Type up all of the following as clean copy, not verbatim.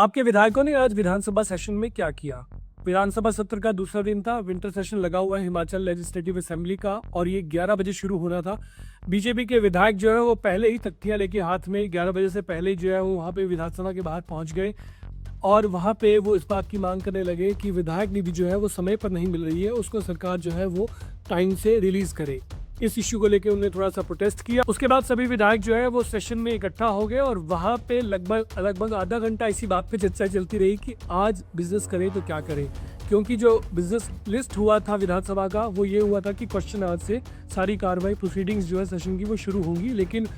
आपके विधायकों ने आज विधानसभा सेशन में क्या किया? विधानसभा सत्र का दूसरा दिन था। विंटर सेशन लगा हुआ है हिमाचल लेजिस्लेटिव असेंबली का और ये 11 बजे शुरू होना था। बीजेपी के विधायक जो है वो पहले ही तख्तियां लेके हाथ में 11 बजे से पहले जो है वो वहाँ पे विधानसभा के बाहर पहुँच गए और वहाँ पे वो इस बात की मांग करने लगे कि विधायक निधि जो है वो समय पर नहीं मिल रही है, उसको सरकार जो है वो टाइम से रिलीज करे। इस इश्यू को लेकर उन्होंने थोड़ा सा प्रोटेस्ट किया। उसके बाद सभी विधायक जो है वो सेशन में इकट्ठा हो गए और वहाँ पे लगभग आधा घंटा इसी बात पे चर्चा चलती रही कि आज बिजनेस करें तो क्या करें, क्योंकि जो बिजनेस लिस्ट हुआ था विधानसभा का वो ये हुआ था कि क्वेश्चन आवर से सारी कार्रवाई प्रोसीडिंग्स जो है सेशन की वो शुरू होंगी। लेकिन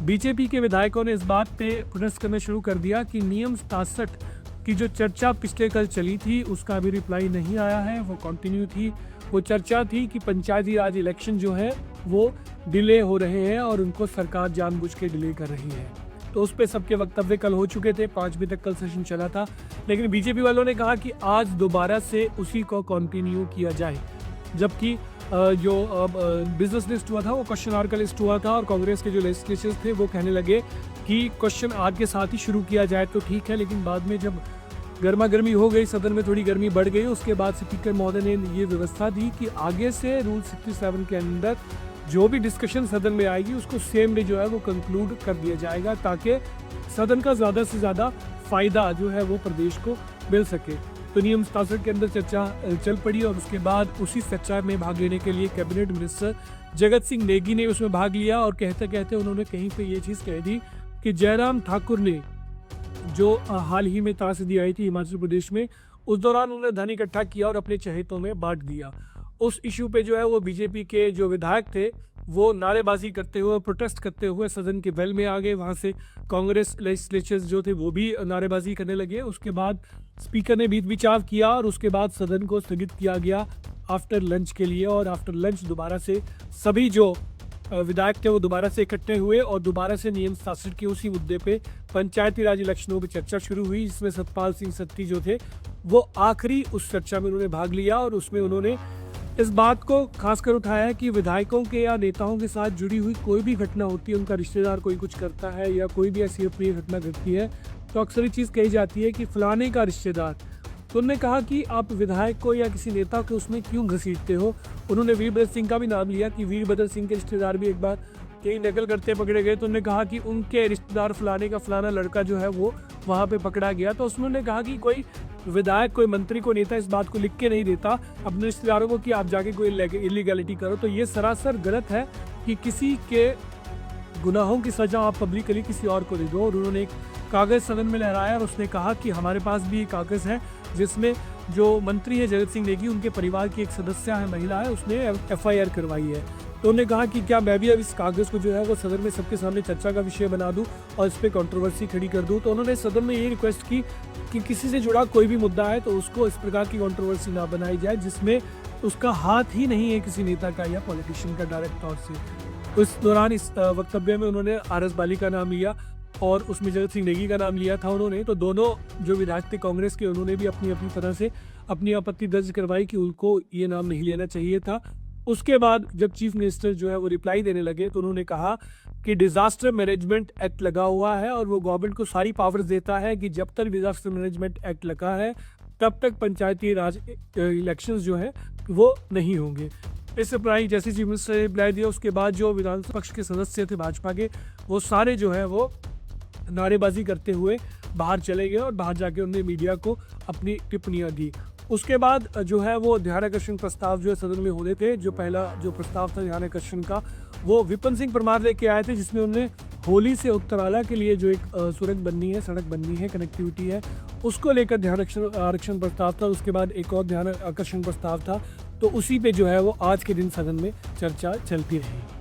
बीजेपी के विधायकों ने इस बात पे प्रोटेस्ट करना शुरू कर दिया कि नियम 67 की जो चर्चा पिछले कल चली थी उसका अभी रिप्लाई नहीं आया है, वो कंटिन्यू थी। वो चर्चा थी कि पंचायती राज इलेक्शन जो है वो डिले हो रहे हैं और उनको सरकार जानबूझ के डिले कर रही है। तो उस पर सबके वक्तव्य कल हो चुके थे, 5 बजे तक कल सेशन चला था। लेकिन बीजेपी वालों ने कहा कि आज दोबारा से उसी को कंटिन्यू किया जाए, जबकि जो बिजनेस लिस्ट हुआ था वो क्वेश्चन आवर का लिस्ट हुआ था और कांग्रेस के जो लेजिस्लेचर्स थे वो कहने लगे कि क्वेश्चन आवर के साथ ही शुरू किया जाए तो ठीक है। लेकिन बाद में जब गर्मा गर्मी हो गई, सदन में थोड़ी गर्मी बढ़ गई, उसके बाद स्पीकर महोदय ने ये व्यवस्था दी कि आगे से रूल 67 के अंदर जो भी डिस्कशन सदन में आएगी उसको सेम डे जो है वो कंक्लूड कर दिया जाएगा, ताकि सदन का ज़्यादा से ज़्यादा फ़ायदा जो है वो प्रदेश को मिल सके। तो नियम 67 के अंदर चर्चा चल पड़ी और उसके बाद उसी चर्चा में भाग लेने के लिए कैबिनेट मिनिस्टर जगत सिंह नेगी ने उसमें भाग लिया और कहते कहते उन्होंने कहीं पर ये चीज़ कह दी कि जयराम ठाकुर ने जो हाल ही में त्रासदी आई थी हिमाचल प्रदेश में, उस दौरान उन्होंने धन इकट्ठा किया और अपने चहेतों में बांट दिया। उस इशू पे जो है वो बीजेपी के जो विधायक थे वो नारेबाजी करते हुए, प्रोटेस्ट करते हुए सदन के वेल में आ गए। वहाँ से कांग्रेस लेजिस्लेचर्स जो थे वो भी नारेबाजी करने लगे। उसके बाद स्पीकर ने बीच बिचाव किया और उसके बाद सदन को स्थगित किया गया आफ्टर लंच के लिए। और आफ्टर लंच दोबारा से सभी जो विधायक थे वो दोबारा से इकट्ठे हुए और दोबारा से नियम 67 के उसी मुद्दे पे पंचायती राज इलेक्शनों पर चर्चा शुरू हुई, जिसमें सतपाल सिंह सत्ती जो थे वो आखिरी उस चर्चा में उन्होंने भाग लिया और उसमें उन्होंने इस बात को खासकर उठाया है कि विधायकों के या नेताओं के साथ जुड़ी हुई कोई भी घटना होती है, उनका रिश्तेदार कोई कुछ करता है या कोई भी ऐसी अप्रिय घटना घटती है तो अक्सर ये चीज़ कही जाती है कि फलाने का रिश्तेदार। तो उन्होंने कहा कि आप विधायक को या किसी नेता को उसमें क्यों घसीटते हो। उन्होंने वीरभद्र सिंह का भी नाम लिया कि वीरभद्र सिंह के रिश्तेदार भी एक बार कहीं नकल करते पकड़े गए, तो उन्होंने कहा कि उनके रिश्तेदार फलाने का फलाना लड़का जो है वो वहाँ पे पकड़ा गया। तो उसने कहा कि कोई विधायक, कोई मंत्री, कोई नेता इस बात को लिख के नहीं देता अपने रिश्तेदारों को कि आप जाके कोई इलीगैलिटी करो। तो ये सरासर गलत है कि किसी के गुनाहों की सजा आप पब्लिकली किसी और को दे दो। और उन्होंने एक कागज़ सदन में लहराया और उसने कहा कि हमारे पास भी एक कागज़ है जिसमें जो मंत्री है जगत सिंह नेगी, उनके परिवार की एक सदस्य है, महिला है, उसने FIR करवाई है। तो उन्होंने कहा कि क्या मैं भी अब इस कागज़ को जो है वो सदन में सबके सामने चर्चा का विषय बना दूं और इस पर कंट्रोवर्सी खड़ी कर दूं। तो उन्होंने सदन में ये रिक्वेस्ट की कि किसी से जुड़ा कोई भी मुद्दा है तो उसको इस प्रकार की कंट्रोवर्सी ना बनाई जाए जिसमें उसका हाथ ही नहीं है किसी नेता का या पॉलिटिशियन का डायरेक्ट तौर से। इस दौरान इस वक्तव्य में उन्होंने RS बाली का नाम लिया और उसमें जगत सिंह नेगी का नाम लिया था उन्होंने। तो दोनों जो विधायक थे कांग्रेस के, उन्होंने भी अपनी अपनी तरह से अपनी आपत्ति दर्ज करवाई कि उनको ये नाम नहीं लेना चाहिए था। उसके बाद जब चीफ मिनिस्टर जो है वो रिप्लाई देने लगे तो उन्होंने कहा कि डिजास्टर मैनेजमेंट एक्ट लगा हुआ है और वो गवर्नमेंट को सारी पावर्स देता है कि जब तक डिजास्टर मैनेजमेंट एक्ट लगा है तब तक पंचायती राज इलेक्शंस जो है वो नहीं होंगे। इस रिप्लाई जैसे चीफ मिनिस्टर ने रिप्लाई दिया उसके बाद जो विधानसभा पक्ष के सदस्य थे भाजपा के, वो सारे जो है वो नारेबाजी करते हुए बाहर चले गए और बाहर जाके उन्होंने मीडिया को अपनी टिप्पणियां दी। उसके बाद जो है वो ध्यानाकर्षण प्रस्ताव जो है सदन में होने थे। जो पहला जो प्रस्ताव था ध्यानाकर्षण का वो विपिन सिंह परमार लेके आए थे, जिसमें उन्होंने होली से उत्तराला के लिए जो एक सड़क बननी है, कनेक्टिविटी है, उसको लेकर ध्यान आरक्षण प्रस्ताव था। उसके बाद एक और ध्यान आकर्षण प्रस्ताव था। तो उसी पे जो है वो आज के दिन सदन में चर्चा चलती रही।